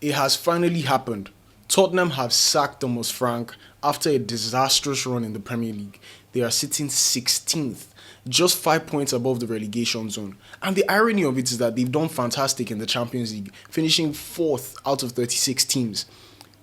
It has finally happened. Tottenham have sacked Thomas Frank after a disastrous run in the Premier League. They are sitting 16th, just 5 points above the relegation zone. And the irony of it is that they've done fantastic in the Champions League, finishing 4th out of 36 teams.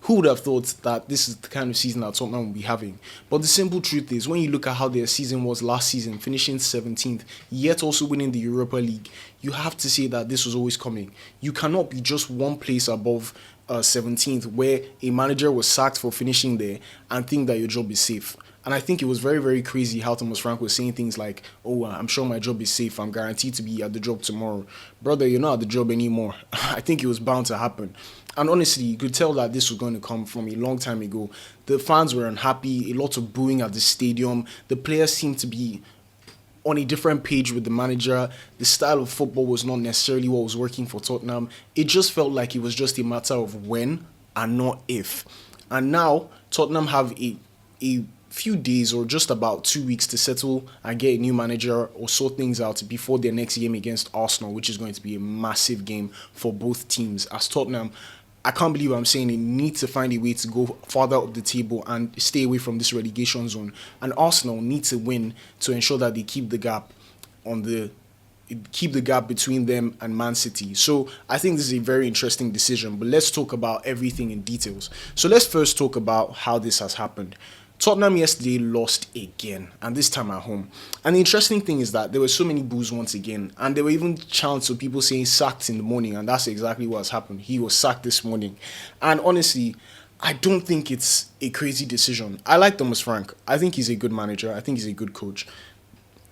Who would have thought that this is the kind of season that Tottenham will be having? But the simple truth is, when you look at how their season was last season, finishing 17th, yet also winning the Europa League, you have to say that this was always coming. You cannot be just one place above 17th, where a manager was sacked for finishing there, and think that your job is safe. And I think it was very, very crazy how Thomas Frank was saying things like, oh, I'm sure my job is safe. I'm guaranteed to be at the job tomorrow. Brother, you're not at the job anymore. I think it was bound to happen. And honestly, you could tell that this was going to come from a long time ago. The fans were unhappy, a lot of booing at the stadium. The players seemed to be on a different page with the manager. The style of football was not necessarily what was working for Tottenham. It just felt like it was just a matter of when and not if. And now, Tottenham have a few days or just about 2 weeks to settle and get a new manager or sort things out before their next game against Arsenal, which is going to be a massive game for both teams. As Tottenham, I can't believe I'm saying they need to find a way to go farther up the table and stay away from this relegation zone. And Arsenal need to win to ensure that they keep the gap between them and Man City. So I think this is a very interesting decision, but let's talk about everything in details. So let's first talk about how this has happened. Tottenham yesterday lost again, and this time at home. And the interesting thing is that there were so many boos once again, and there were even chants of people saying sacked in the morning, and that's exactly what has happened. He was sacked this morning. And honestly, I don't think it's a crazy decision. I like Thomas Frank. I think he's a good manager. I think he's a good coach.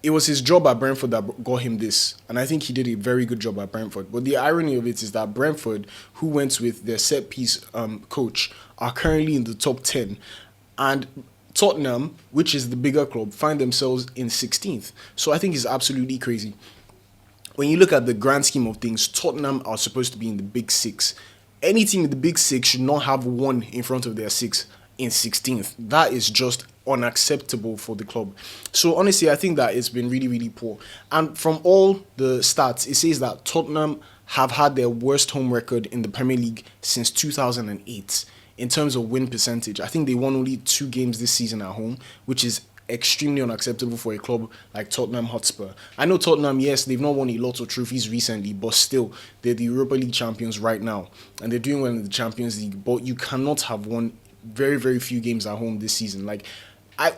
It was his job at Brentford that got him this, and I think he did a very good job at Brentford. But the irony of it is that Brentford, who went with their set-piece coach, are currently in the top 10, and Tottenham, which is the bigger club, find themselves in 16th. So I think it's absolutely crazy. When you look at the grand scheme of things, Tottenham are supposed to be in the big six. Any team in the big six should not have one in front of their six in 16th. That is just unacceptable for the club. So honestly, I think that it's been really, really poor. And from all the stats, it says that Tottenham have had their worst home record in the Premier League since 2008. In terms of win percentage, I think they won only 2 games this season at home, which is extremely unacceptable for a club like Tottenham Hotspur. I know Tottenham, yes, they've not won a lot of trophies recently, but still, they're the Europa League champions right now, and they're doing well in the Champions League, but you cannot have won very, very few games at home this season. Like,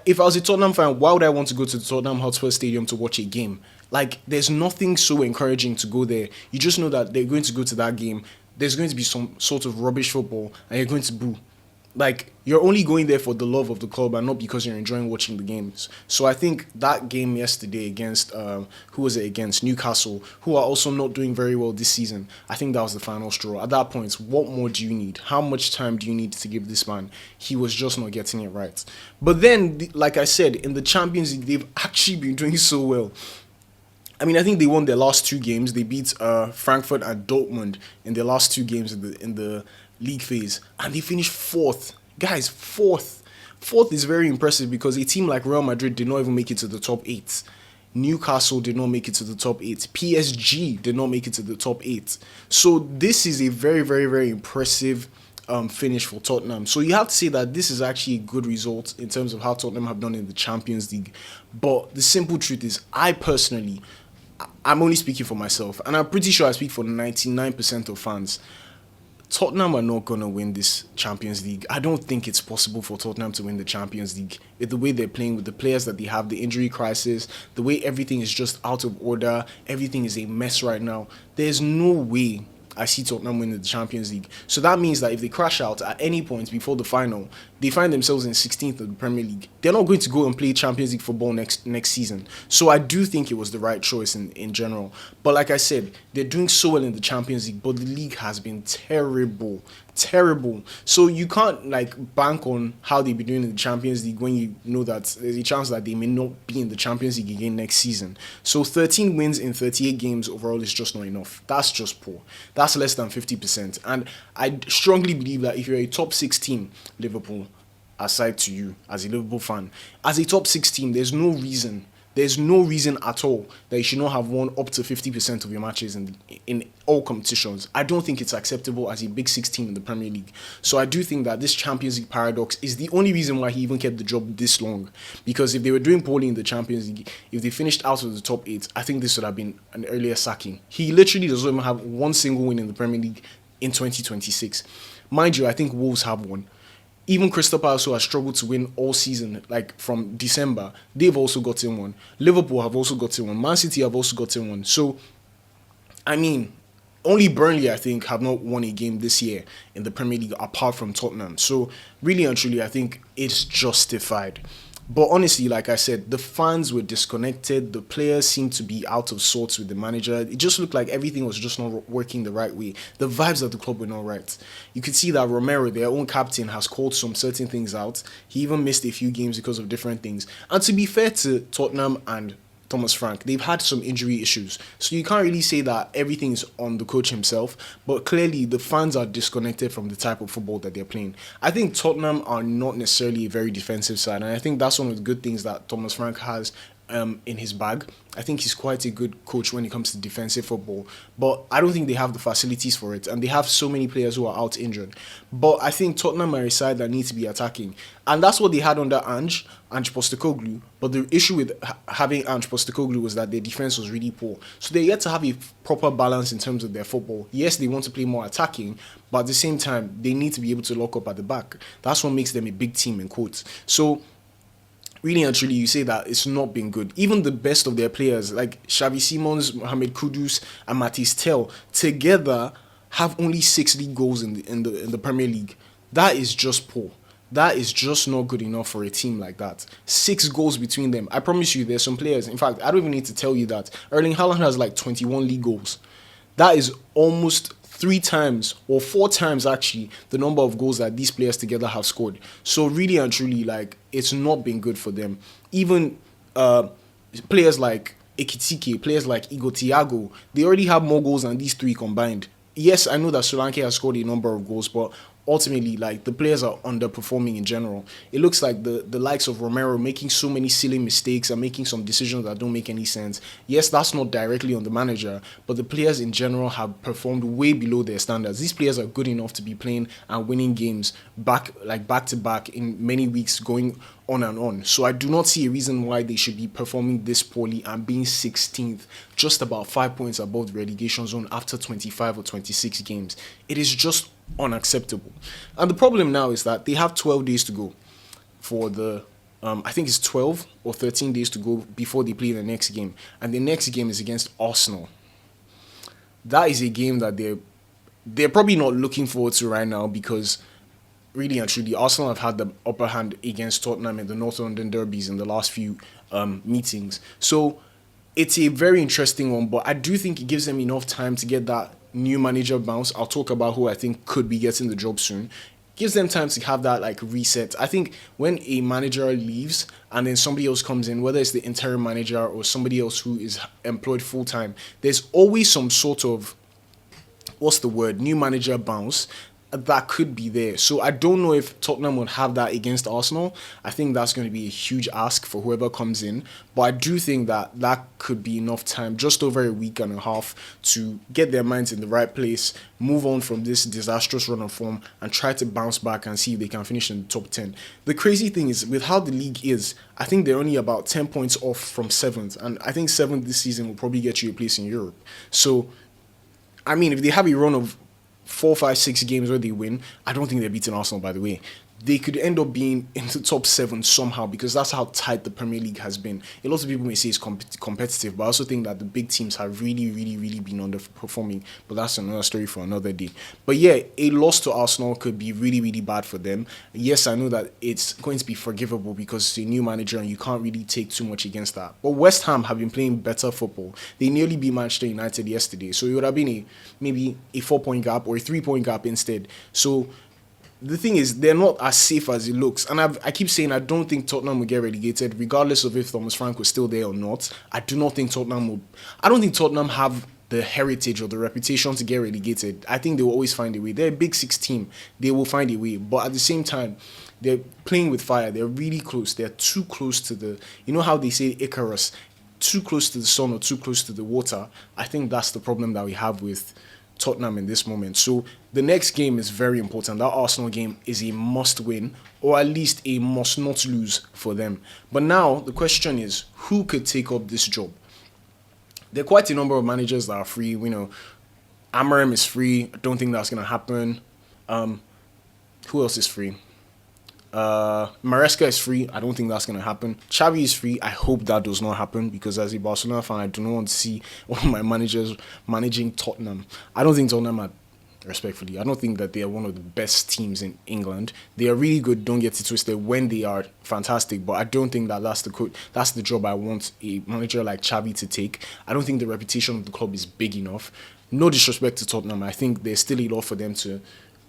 if I was a Tottenham fan, why would I want to go to the Tottenham Hotspur Stadium to watch a game? Like, there's nothing so encouraging to go there. You just know that they're going to go to that game, there's going to be some sort of rubbish football, and you're going to boo. Like, you're only going there for the love of the club and not because you're enjoying watching the games. So I think that game yesterday against, who was it against? Newcastle, who are also not doing very well this season. I think that was the final straw. At that point, what more do you need? How much time do you need to give this man? He was just not getting it right. But then, like I said, in the Champions League, they've actually been doing so well. I mean, I think they won their last 2 games. They beat Frankfurt and Dortmund in their last 2 games in the league phase, and they finished 4th. Guys, 4th. 4th is very impressive because a team like Real Madrid did not even make it to the top 8. Newcastle did not make it to the top 8. PSG did not make it to the top 8. So this is a very, very, very impressive finish for Tottenham. So you have to say that this is actually a good result in terms of how Tottenham have done in the Champions League. But the simple truth is, I'm only speaking for myself, and I'm pretty sure I speak for 99% of fans. Tottenham are not going to win this Champions League. I don't think it's possible for Tottenham to win the Champions League. With the way they're playing, with the players that they have, the injury crisis, the way everything is just out of order, everything is a mess right now. There's no way I see Tottenham win the Champions League. So that means that if they crash out at any point before the final, they find themselves in 16th of the Premier League. They're not going to go and play Champions League football next season. So I do think it was the right choice in general. But like I said, they're doing so well in the Champions League, but the league has been terrible. So you can't bank on how they'll be doing in the Champions League when you know that there's a chance that they may not be in the Champions League again next season. So 13 wins in 38 games overall is just not enough. That's just poor. That's less than 50%. And I strongly believe that if you're a top 6 team, Liverpool, aside to you as a Liverpool fan, as a top 6 team, there's no reason There's no reason at all that you should not have won up to 50% of your matches in all competitions. I don't think it's acceptable as a Big Six team in the Premier League. So I do think that this Champions League paradox is the only reason why he even kept the job this long. Because if they were doing poorly in the Champions League, if they finished out of the top 8, I think this would have been an earlier sacking. He literally doesn't even have one single win in the Premier League in 2026. Mind you, I think Wolves have one. Even Crystal Palace, who has struggled to win all season, like from December, they've also gotten one. Liverpool have also gotten one. Man City have also gotten one. So, I mean, only Burnley, I think, have not won a game this year in the Premier League apart from Tottenham. So, really and truly, I think it's justified. But honestly, like I said, the fans were disconnected. The players seemed to be out of sorts with the manager. It just looked like everything was just not working the right way. The vibes of the club were not right. You could see that Romero, their own captain, has called some certain things out. He even missed a few games because of different things. And to be fair to Tottenham and Thomas Frank, they've had some injury issues. So you can't really say that everything's on the coach himself, but clearly the fans are disconnected from the type of football that they're playing. I think Tottenham are not necessarily a very defensive side, and I think that's one of the good things that Thomas Frank has in his bag. I think he's quite a good coach when it comes to defensive football, but I don't think they have the facilities for it, and they have so many players who are out injured. But I think Tottenham are a side that needs to be attacking, and that's what they had under Ange Postecoglou. But the issue with having Ange Postecoglou was that their defense was really poor, so they're yet to have a proper balance in terms of their football. Yes, they want to play more attacking, but at the same time, they need to be able to lock up at the back. That's what makes them a big team, in quotes. So really and truly, you say that it's not been good. Even the best of their players, like Xavi Simons, Mohammed, Kudus, and Matisse Tel, together have only 6 league goals in the Premier League. That is just poor. That is just not good enough for a team like that. 6 goals between them. I promise you, there's some players. In fact, I don't even need to tell you that Erling Haaland has like 21 league goals. That is almost 3 times or 4 times actually the number of goals that these players together have scored. So really and truly, like, it's not been good for them. Even players like Ekitike, players like Igor Thiago, they already have more goals than these 3 combined. Yes, I know that Solanke has scored a number of goals, but ultimately, like, the players are underperforming in general. It looks like the likes of Romero making so many silly mistakes and making some decisions that don't make any sense. Yes, that's not directly on the manager, but the players in general have performed way below their standards. These players are good enough to be playing and winning games back to back in many weeks, going on and on. So I do not see a reason why they should be performing this poorly and being 16th, just about 5 points above the relegation zone after 25 or 26 games. It is just unacceptable. And the problem now is that they have 12 days to go for the I think it's 12 or 13 days to go before they play the next game, and the next game is against Arsenal. That is a game that they're probably not looking forward to right now, because really and truly, Arsenal have had the upper hand against Tottenham in the North London derbies in the last few meetings. So it's a very interesting one, but I do think it gives them enough time to get that new manager bounce. I'll talk about who I think could be getting the job soon. Gives them time to have that like reset. I think when a manager leaves and then somebody else comes in, whether it's the interim manager or somebody else who is employed full time, there's always some sort of, new manager bounce that could be there. So I don't know if Tottenham will have that against Arsenal. I think that's going to be a huge ask for whoever comes in. But I do think that that could be enough time, just over a week and a half, to get their minds in the right place, move on from this disastrous run of form, and try to bounce back and see if they can finish in the top 10. The crazy thing is, with how the league is, I think they're only about 10 points off from 7th. And I think 7th this season will probably get you a place in Europe. So, I mean, if they have a run of 4, 5, 6 games where they win, I don't think they're beating Arsenal, by the way. They could end up being in the top 7 somehow, because that's how tight the Premier League has been. A lot of people may say it's competitive, but I also think that the big teams have really been underperforming. But that's another story for another day. But yeah, a loss to Arsenal could be really bad for them. Yes, I know that it's going to be forgivable because it's a new manager and you can't really take too much against that. But West Ham have been playing better football. They nearly beat Manchester United yesterday, so it would have been maybe a 4-point gap or a 3-point gap instead. So the thing is, they're not as safe as it looks. And I keep saying I don't think Tottenham will get relegated, regardless of if Thomas Frank was still there or not. I don't think Tottenham have the heritage or the reputation to get relegated. I think they will always find a way. They're a Big Six team. They will find a way. But at the same time, they're playing with fire. They're really close. They're too close to the... You know how they say Icarus? too close to the sun or too close to the water. I think that's the problem that we have with Tottenham in this moment. So the next game is very important. That Arsenal game is a must win, or at least a must not lose for them. But now the question is, who could take up this job? There are quite a number of managers that are free. Amorim is free. I don't think that's going to happen. Who else is free? Maresca is free. I don't think that's going to happen. Xavi is free. I hope that does not happen, because as a Barcelona fan, I do not want to see one of my managers managing Tottenham. I don't think Tottenham are, respectfully, I don't think that they are one of the best teams in England. They are really good, don't get it twisted, when they are fantastic, but I don't think that that's the job I want a manager like Xavi to take. I don't think the reputation of the club is big enough. No disrespect to Tottenham. I think there's still a lot for them to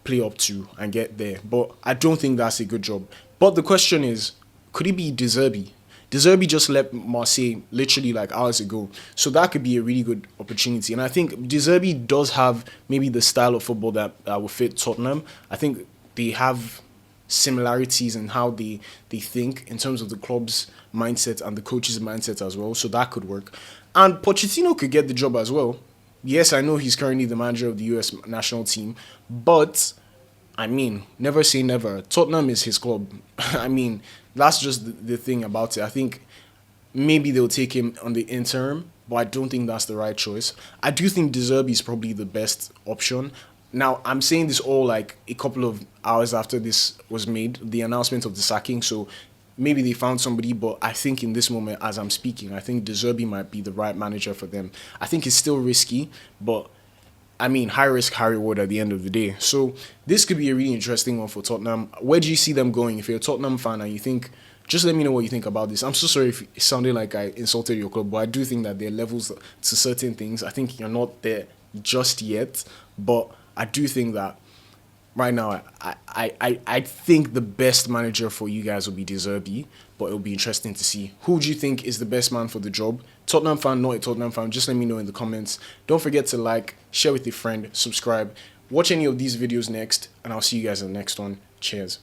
play up to and get there, but I don't think that's a good job. But the question is, could it be De Zerbi? De Zerbi just left Marseille literally like hours ago, so that could be a really good opportunity. And I think De Zerbi does have maybe the style of football that will fit Tottenham. I think they have similarities in how they think in terms of the club's mindset and the coach's mindset as well, so that could work. And Pochettino could get the job as well. Yes, I know he's currently the manager of the US national team, but, I mean, never say never. Tottenham is his club. I mean, that's just the thing about it. I think maybe they'll take him on the interim, but I don't think that's the right choice. I do think De Zerbi is probably the best option. Now, I'm saying this all like a couple of hours after this was made, the announcement of the sacking, so maybe they found somebody, but I think in this moment, as I'm speaking, I think De Zerbi might be the right manager for them. I think it's still risky, but I mean, high risk, high reward at the end of the day. So this could be a really interesting one for Tottenham. Where do you see them going? If you're a Tottenham fan and you think, just let me know what you think about this. I'm so sorry if it sounded like I insulted your club, but I do think that there are levels to certain things. I think you're not there just yet, but I do think that right now, I think the best manager for you guys will be De Zerbi, but it'll be interesting to see. Who do you think is the best man for the job? Tottenham fan, not a Tottenham fan, just let me know in the comments. Don't forget to like, share with a friend, subscribe, watch any of these videos next, and I'll see you guys in the next one. Cheers.